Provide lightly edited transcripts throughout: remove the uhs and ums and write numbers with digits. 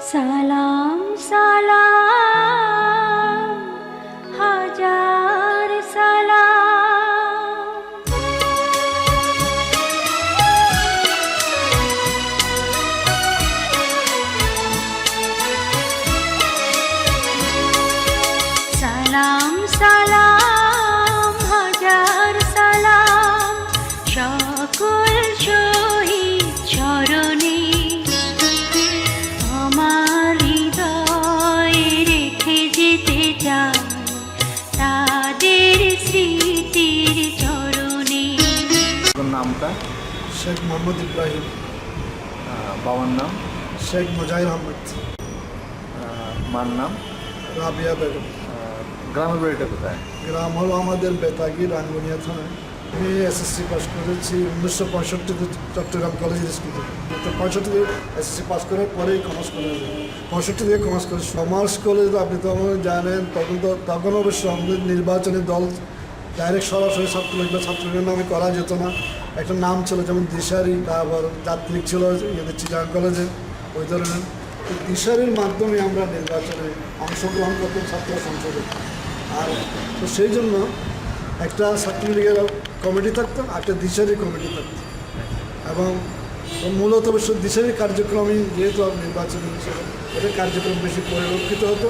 সালাম সালাম হাজার সালাম। সালাম সালাম হাজার সালাম সকল শহীদ চরণে, আমার হৃদয়ে রেখে যেতে চাই তাদের স্মৃতির চরণে। নামটা? শেখ মোহাম্মদ ইব্রাহিম। বাবার নাম? শেখ মুজাহির আহমেদ। মার নাম? রাবিয়া বেগম। গ্রামের বাড়িটা কোথায়? গ্রাম হলো আমাদের বেতাগি, রাঙ্গুনিয়া থানায়। আমি এসএসসি পাস করেছি 1965-তে চট্টগ্রাম কলেজের স্কুল থেকে। 65 এসএসসি পাস করার পরেই কমার্স কলেজে, 65 থেকে কমার্স কলেজ। কমার্স কলেজ আপনি তো জানেন, তখন অবশ্য আমাদের নির্বাচনী দল ডাইরেক্ট সরাসরি ছাত্রলীগ বা ছাত্রলীগের নামে করা যেত না। একটা নাম ছিল যেমন দিশারি, তারপর যাত্রিক ছিল চিটাগাং কলেজে ওই ধরনের। দিশারির মাধ্যমে আমরা নির্বাচনে অংশগ্রহণ করতাম ছাত্র সংসদে। আর তো সেই জন্য একটা ছাত্রলীগের কমিটি থাকতো, একটা দিশারি কমিটি থাকতো। এবং মূলত অবশ্য দিশারি কার্যক্রমই যেহেতু নির্বাচনী হিসেবে ওটার কার্যক্রম বেশি পরিলক্ষিত হতো।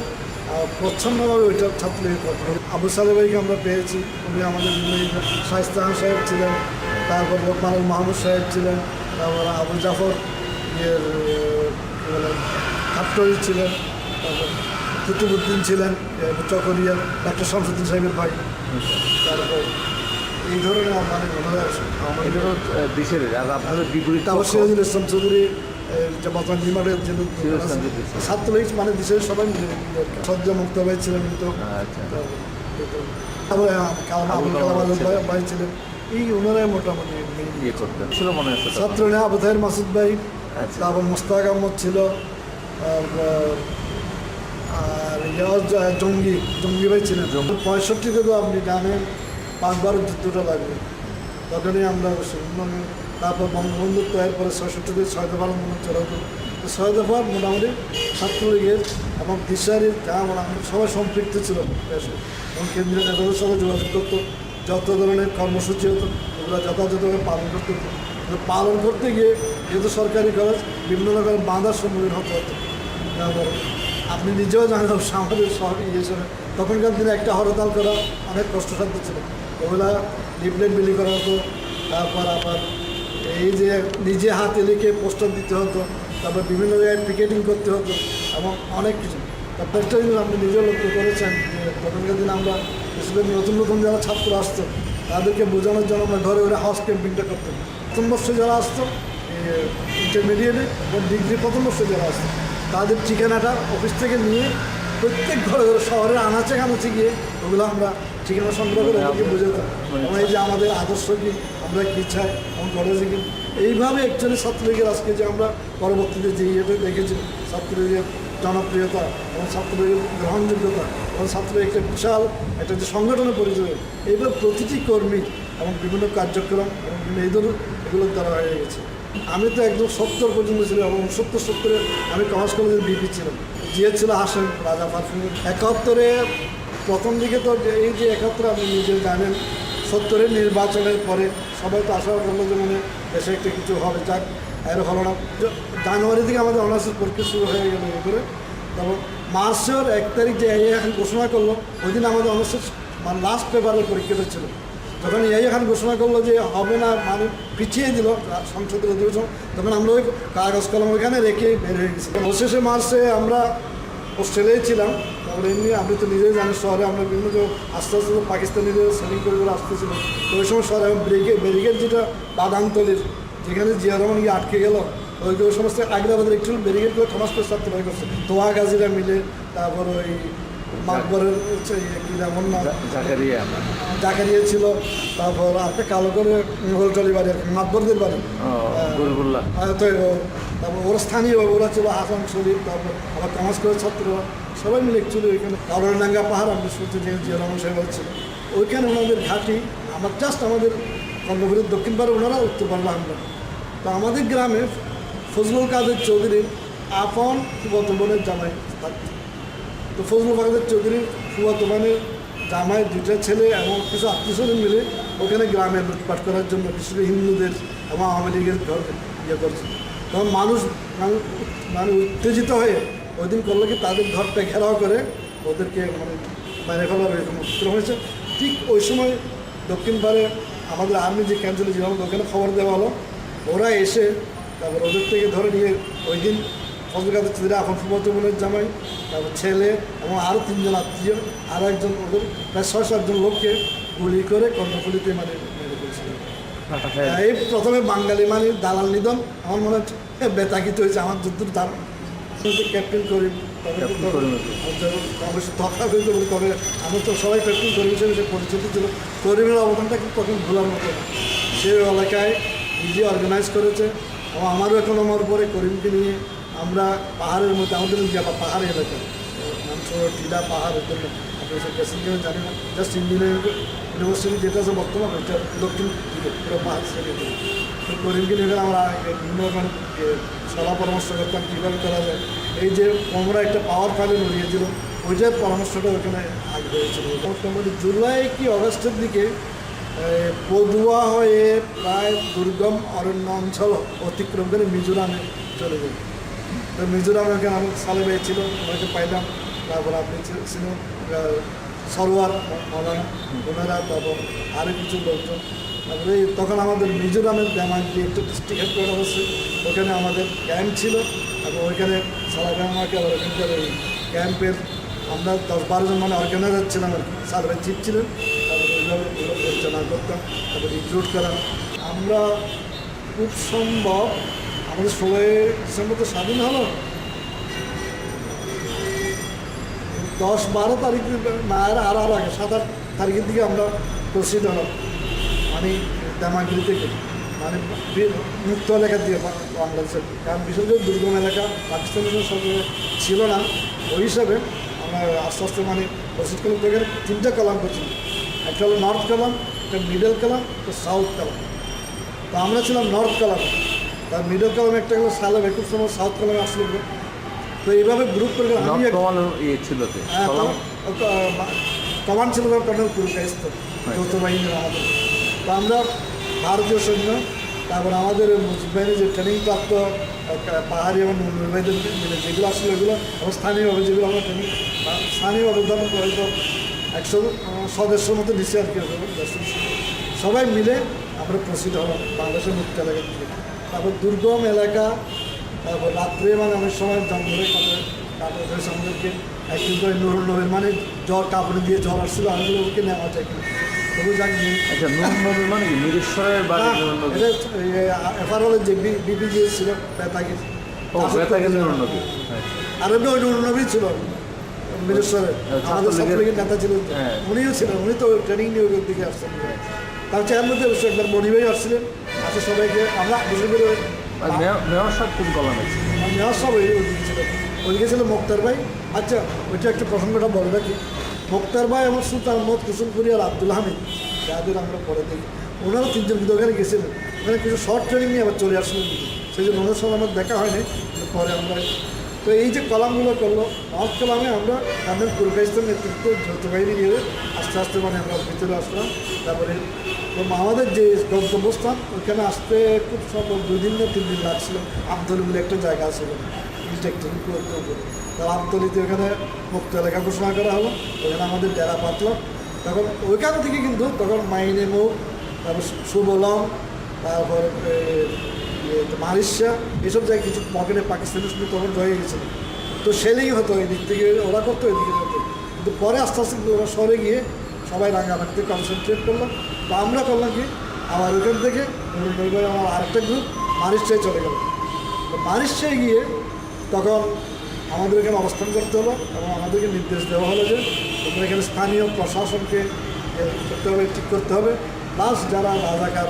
আর প্রচ্ছন্নভাবে ওইটা ছাত্রলীগের করতো। আবু সালে ভাইকে আমরা পেয়েছি, উনি আমাদের বিভিন্ন শায়েস্তান সাহেব ছিলেন, তারপর লোকমানুল মাহমুদ সাহেব ছিলেন, তারপর আবু জাফর ইয়ের কী বলে খাট্টরি ছিলেন, তারপর কুতুবুদ্দিন ছিলেন চকরিয়া, ডাক্তার শামসুদ্দিন সাহেবের ভাই। তারপর এই ধরনের মানে আমাদের দেশের আর আপনাদের বিপরীত তারপর সিরাজুল ইসলাম চৌধুরী, যে বর্তমান নির্মাণের যে ছাত্রলীগ মানে দেশের সবাই মিলে সজ্জা মুক্ত ভাই ছিলেন, কিন্তু ভাই ছিলেন। এই ওনারাই মোটামুটি ইয়ে করতেন ছিল মনে হচ্ছে। ছাত্র নেই আবু তাহের মাসুদ ভাই, তারপর মুস্তাক আহমদ ছিল, আর জঙ্গি ভাই ছিলেন। 65-তে তো আপনি জানেন 5 বার যুদ্ধটা লাগবে, তখনই আমরা তারপর বঙ্গবন্ধুত্ব এরপরে 66-তে 6 দফা আন্দোলন চলাতো। 6 দফা মোটামুটি ছাত্রলীগের এবং দিশারির যা সবাই সম্পৃক্ত ছিল দেশে, এবং কেন্দ্রীয় নেতাদের সাথে যোগাযোগ করতো। যত ধরনের কর্মসূচি হতো ওগুলো যথাযথভাবে পালন করতে হতো। পালন করতে গিয়ে যেহেতু সরকারি খরচ বিভিন্ন রকমের বাধার সম্মুখীন হতে হতো। তারপর আপনি নিজেও জানেন আমাদের শহর হিসেবে তখনকার দিনে একটা হরতাল করা অনেক কষ্টসাধ্য ছিল। ওগুলা লিফলেট বিলি করা হতো, তারপর আবার এই যে নিজে হাতে লিখে পোস্টার দিতে হতো, তারপর বিভিন্ন জায়গায় পিকেটিং করতে হতো এবং অনেক কিছু। প্রত্যেকটা জিনিস আপনি নিজেও লক্ষ্য করেছেন যে তখনকার দিনে আমরা বিশেষ নতুন নতুন যারা ছাত্র আসতো তাদেরকে বোঝানোর জন্য আমরা ঘরে ঘরে হাউস ক্যাম্পিংটা করতাম। প্রথম বর্ষে যারা আসতো ইন্টারমিডিয়েটে এবং ডিগ্রি প্রথম বর্ষে যারা আসতো তাদের ঠিকানাটা অফিস থেকে নিয়ে প্রত্যেক ঘরে ঘরে শহরের আনাচে কানাচে গিয়ে ওগুলো আমরা ঠিকানা সংগ্রহ করে ওদেরকে বোঝাতাম এবং এই যে আমাদের আদর্শ কি, আমরা কী চাই, আমার কলেজে কি। এইভাবে অ্যাকচুয়ালি ছাত্রলীগের আজকে যে আমরা পরবর্তীতে যে ইয়েটা দেখেছি ছাত্রলীগের জনপ্রিয়তা এবং ছাত্রলীগের গ্রহণযোগ্যতা এবং ছাত্রলীগ একটা বিশাল একটা যে সংগঠনের পরিচয়, এইভাবে প্রতিটি কর্মী এবং বিভিন্ন কার্যক্রম এবং এই ধরনের এগুলোর দ্বারা হয়ে গেছে। আমি তো একদম 70 পর্যন্ত ছিলাম এবং 70-70 আমি কমার্স কলেজের বিপি ছিলাম, জিএ ছিল হাসেন রাজা পারফিউম। 71-এ প্রথম দিকে তো এই যে 71 আপনি নিজে জানেন 70-এর নির্বাচনের পরে সবাই তো আশা করলো যে মানে দেশে একটা কিছু হবে, যাক এর হলো না। জানুয়ারি থেকে আমাদের অনার্সের পরীক্ষা শুরু হয়ে গেল এ করে। তারপর মার্চের 1 তারিখ যে এখন ঘোষণা করলো ওই দিন আমাদের অনার্সের মানে লাস্ট পেপারের পরীক্ষাটা ছিল। যখন এখন ঘোষণা করলো যে হবে না, মানে পিছিয়ে দিল সংসদের অধিবেশন, তখন আমরা ওই কাগজ কলম ওইখানে রেখে বের হয়ে গেছি। অবশেষে মার্চে আমরা অস্ট্রেলিয়ায় ছিলাম। তারপরে এমনি আপনি তো নিজেই জানেন শহরে আমরা বিভিন্ন যে আস্তে আস্তে পাকিস্তানিদের সেলিং করে করে আসতেছিল, তো ওই সময় শহরে ব্যারিকেড যেটা বাদামতলির যেখানে জিয়া রহমান গিয়ে আটকে গেল, ওই সমস্ত আগ্রাবাদের একটু ব্যারিকেডগুলো কমার্স করে ছাত্র ভাই করছে, তোয়া গাজীরা মিলে। তারপর ওই মাকবরের কি যেমন না জাকারিয়া ছিল, তারপর একটা কালো করে গোলটলি বাড়ি আর কি মাকবরদের বাড়ি, তারপর ওরা স্থানীয় ওরা ছিল হাসান শরীফ, তারপর আবার কমার্স করে ছাত্ররা সবাই মিলে ছিল ওইখানে। কালোরডাঙ্গা পাহাড় আপনি শুনতে যে জিয়া রহমান সাহেব ছিল ওইখানে ওনাদের ঘাঁটি। আমার জাস্ট আমাদের কর্ণপুরের দক্ষিণ পাড়ে ওনারা, উত্তর পাড়লা আমরা। তো আমাদের গ্রামে ফজলুল কাদের চৌধুরী আপন ফুফাতো বোনের জামাই থাকতো। তো ফজলুল বাগের চৌধুরীর ফুফাতো বোনের জামাই দুইটা ছেলে এবং কিছু আত্মীয়স্বজন মিলে ওখানে গ্রামে লুটপাট করার জন্য বিশেষ করে হিন্দুদের এবং আওয়ামী লীগের ঘর ইয়ে করছে। তখন মানুষ মানে উত্তেজিত হয়ে ওই দিন করলো কি তাদের ঘরটা ঘেরাও করে ওদেরকে মানে মেরে ফেলার এরকম উপক্রম হয়েছে। ঠিক ওই সময় দক্ষিণ পাড়ে আমাদের আর্মি যে ক্যাম্প ছিল যেভাবে ওখানে খবর দেওয়া হলো, ওরা এসে তারপর ওদের থেকে ধরে নিয়ে ওই দিন ফজলুল কাদের চৌধুরী এখন ফুফাতো বোনের জামাই, তারপর ছেলে এবং আরও 3 জন আত্মীয়, আরও একজন ওদের প্রায় 6-7 জন লোককে গুলি করে কর্ণফুলিতে মানে মেরে ফেলছিল। এই প্রথমে বাঙালি মানে দালাল নিধন আমার মনে হচ্ছে বেতাকিত হয়েছে আমার যদ্দূর ধারণা। ক্যাপ্টেন করিম অবশ্য তথা কিন্তু তবে আমরা তো সবাই ক্যাপ্টেন করিম হিসেবে যে পরিচিত ছিল, করিমের অবদানটা কিন্তু তখন ভোলার মতো না। সে এলাকায় নিজে অর্গানাইজ করেছে এবং আমারও এখন আমার উপরে করিমকে নিয়ে আমরা পাহাড়ের মধ্যে আমাদের পাহাড়ি এলাকা মানসর টিলা পাহাড়ের জন্য আপনার সব গেছেন কেউ জানি না, জাস্ট ইঞ্জিনিয়ারিং ইউনিভার্সিটি যেটা আছে বর্তমান ওইটা দক্ষিণ দিকে পুরো পাহাড় সেটা তো করিমকে নিয়ে আমরা বিভিন্ন রকম সলা পরামর্শ করতাম কীভাবে করা যায়। এই যে আমরা একটা পাওয়ার ফাইলে নড়িয়েছিল ওইটার পরামর্শটা ওখানে আগে হয়েছিল। মোটামুটি জুলাই কি অগস্টের দিকে পদুয়া হয়ে প্রায় দুর্গম অরণ্য অঞ্চল অতিক্রম করে মিজোরামে চলে যাই। তো মিজোরামে ওখানে আমার সালে ভাই ছিল, ওনাকে পাইলাম। তারপর আপনি ছিল সরোয়ার মৌলানা ওনারা, তারপর আরও কিছু লোকজন। তারপরে তখন আমাদের মিজোরামের দেমাগি একটা ডিস্ট্রিক্ট হেডকোয়ার্টার আছে, ওখানে আমাদের ক্যাম্প ছিল এবং ওইখানে সালাভাই আমাকে আবার ওখানকার ওই ক্যাম্পের আমরা 10-12 জন মানে অর্গানাইজার ছিলাম আর কি। সালাভাই চিফ ছিলেন, তারপরে ওইভাবে পরিচালনা করতাম, তারপরে রিক্রুট করা। আমরা খুব সম্ভব আমাদের 16 ডিসেম্বর তো স্বাধীন হলো, 10-12 তারিখ মায়ের আরও আগে 7-8 তারিখের দিকে আমরা প্রসিড হলাম মানে দামাগিরি থেকে, মানে মুক্ত এলাকার দিকে বাংলাদেশের। কারণ বিশেষ করে দুর্গম এলাকা পাকিস্তানের সঙ্গে ছিল না, ওই হিসাবে আমরা আস্তে আস্তে মানে প্রসিড করলাম। তো এখানে 3টা কলাম করছি, একটা হলো নর্থ কলাম, একটা মিডল কলাম, একটা সাউথ কলাম। তো আমরা ছিলাম নর্থ কলাম, তার মিডল কলামে একটা হলো সালাভাই, খুব সময় সাউথ কলামে আসলো। তো এইভাবে গ্রুপ করে আমি ছিল কমান্ড ছিল কর্নেল কুরকাইস্ত যৌথ বাহিনীর আমাদের। তো আমরা ভারতীয় সৈন্য, তারপর আমাদের মুজিব বাহিনী যে ট্রেনিং প্রাপ্ত পাহাড়ি এবং নির্বাহীদের মিলে যেগুলো আসলে এগুলো এবং স্থানীয়ভাবে যেগুলো আমরা ট্রেনিং স্থানীয়ভাবে ধরুন হয়তো 100 সদস্যের মতো নিচে আর কি, সবাই মিলে আমরা প্রসিড হলাম বাংলাদেশের মুক্ত এলাকা থেকে। তারপর দুর্গম এলাকা, তারপর রাত্রে মানে অনেক সময় জঙ্গলে কাপড় হয়েছে আমাদেরকে একদিন করে নুরুল নবীর মানে জ্বর কাপড়ে দিয়ে জ্বর আসছিল, আমি ওকে নেওয়া যায় কিনা তবু যাক নিয়ে। আচ্ছা, নুরুল নবী মানে কি মিরেশ্বরের বাড়ি? এফআরওয়ালের যে বিপি যে ছিল বেতাগির, নুরুল নবী আর এমনি ওই নুরুল নবী ছিল মিরেশ্বরের আমাদের ছাত্রলীগের নেতা ছিল, উনিও ছিলেন। উনি তো ট্রেনিং নিয়ে ওই দিকে আসছেন। তার চেয়ার মধ্যে একবার মনিভাই আসছিলেন। আচ্ছা সবাইকে আমরা বিশেষ করে মেয়র সাহেব কোন কলামে? মেয়র সাহেব ওইদিকে ছিল, ওইদিকে ছিল মোক্তার ভাই। আচ্ছা ওইটা একটা প্রসঙ্গটা বলে রাখি, মোক্তার ভাই এবং সুলতান মোহাম্মদ কুসুমপুরি আর আব্দুল হামিদ যাদের আমরা পরে দেখি, ওনারা 3 জন কিন্তু ওখানে গেছিলেন, ওখানে কিছু শর্ট ট্রেনিং নিয়ে আবার চলে আসলেন। সেই জন্য ওনার সঙ্গে আমার দেখা হয়নি, পরে আমরা। তো এই যে কলামগুলো করলো, নর্থ কলামে আমরা কর্নেল কুরকাইস্তের নেতৃত্বে যৌথ বাহিনী নিয়ে আস্তে আস্তে মানে আমরা ভিতরে আসলাম। তারপরে আমাদের যে গন্তব্যস্থান ওইখানে আসতে খুব সম্ভব 2 দিন না 3 দিন লাগছিল। আমতলি বলে একটা জায়গা ছিল ইলেকট্রনিক উপরে, তার আমতলিতে ওখানে মুক্ত এলাকা ঘোষণা করা হলো, ওখানে আমাদের ডেরা পাতলাম। তখন ওইখান থেকে কিন্তু তখন মাইনে মুখ, তারপর সুবলম, তারপর মালয়েশিয়া, এসব জায়গায় কিছু পকেটে পাকিস্তানের সঙ্গে তখন রয়ে গেছিলো। তো সেলিং হতো এই দিক থেকে, ওরা করতো এদিকে হতো। কিন্তু পরে আস্তে আস্তে ওরা সরে গিয়ে সবাই রাঙ্গামাটিতে কনসেন্ট্রেট করলাম। তো আমরা করলাম কি, আমার ওইখান থেকে আমার আরেকটা গ্রুপ মালয়েশিয়ায় চলে গেল। তো মালয়েশিয়ায় গিয়ে তখন আমাদের এখানে অবস্থান করতে হলো এবং আমাদেরকে নির্দেশ দেওয়া হলো যে তোমরা এখানে স্থানীয় প্রশাসনকে করতে হবে, ঠিক করতে হবে। প্লাস যারা রাজাকার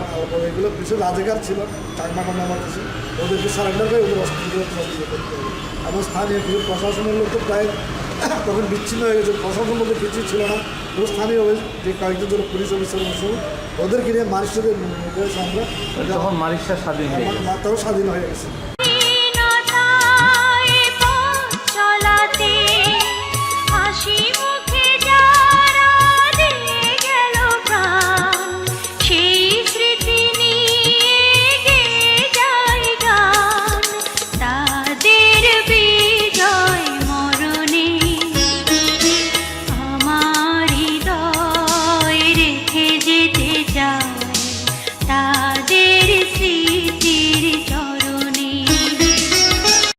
এগুলো বিশেষ রাজাকার ছিল চাকমা আমার কাছে, ওদেরকে সারেন্ডার করে ওদের অস্ত্রগুলো করতে হবে। এবং স্থানীয় কিছু প্রশাসনের লোক তো প্রায় তখন বিচ্ছিন্ন হয়ে গেছে, প্রশাসন বলতে কিছুই ছিল না। তো স্থানীয় যে কয়েকজন ছিল পুলিশ অফিসার মশল, ওদেরকে নিয়ে মালয়েশিয়াতে আমরা তখন মালয়েশিয়া স্বাধীন হয়ে গেছে, তাও স্বাধীন হয়ে গেছে।